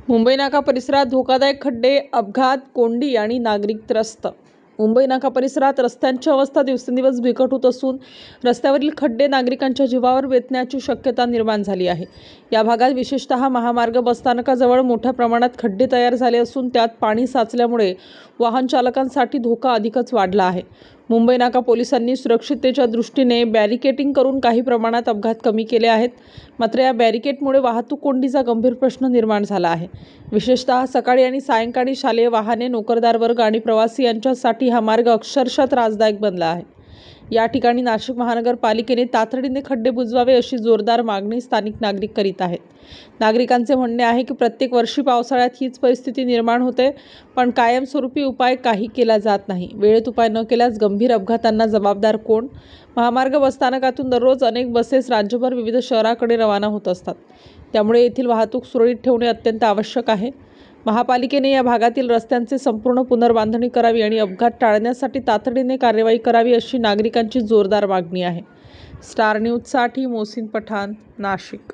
मुंबई नाका परिसरात धोकादायक खड्डे, अपघात, कोंडी आणि नागरिक त्रस्त. मुंबई नाका परिसरात रस्त्यांची अवस्था दिवसेंदिवस बिकट होत असून रस्त्यावरील खड्डे नागरिकांच्या जीवावर बेतण्याची शक्यता निर्माण झाली आहे. या भागात विशेषतः महामार्ग बसस्थानकाजवळ मोठ्या प्रमाणात खड्डे तयार झाले असून त्यात पाणी साचल्यामुळे वाहन चालकांसाठी धोका अधिकच वाढला आहे. मुंबई नाका पोलिसांनी सुरक्षिततेच्या दृष्टीने बॅरिकेडिंग करून काही प्रमाणात अपघात कमी केले आहेत. मात्र या बॅरिकेडमुळे वाहतूक कोंडीचा गंभीर प्रश्न निर्माण झाला आहे. विशेषतः सकाळी आणि सायंकाळी शालेय वाहने, नोकरदार वर्ग आणि प्रवासी यांच्यासाठी हा मार्ग अक्षरशः त्रासदायक बनला आहे. या ठिकाणी नाशिक महानगरपालिकेने तातडीने खड्डे बुजवावे अशी जोरदार मागणी स्थानिक नागरिक करीत आहेत. नागरिकांचे म्हणणे आहे की प्रत्येक वर्षी पावसाळ्यात हीच परिस्थिती निर्माण होते, पण कायमस्वरूपी उपाय काही केला जात नाही. वेळेत उपाय न केल्यास गंभीर अपघातांना जबाबदार कोण? महामार्ग बसस्थानकातून दररोज अनेक बसेस राज्यभर विविध शहराकडे रवाना होत असतात. त्यामुळे येथील वाहतूक सुरळीत ठेवणे अत्यंत आवश्यक आहे. महापालिकेने या भागातील रस्त्यांचे संपूर्ण पुनर्बांधणी करावी आणि अपघात टाळण्यासाठी तातडीने कार्यवाही करावी अशी नागरिकांची जोरदार मागणी आहे. स्टार न्यूजसाठी मोहसिन पठाण, नाशिक.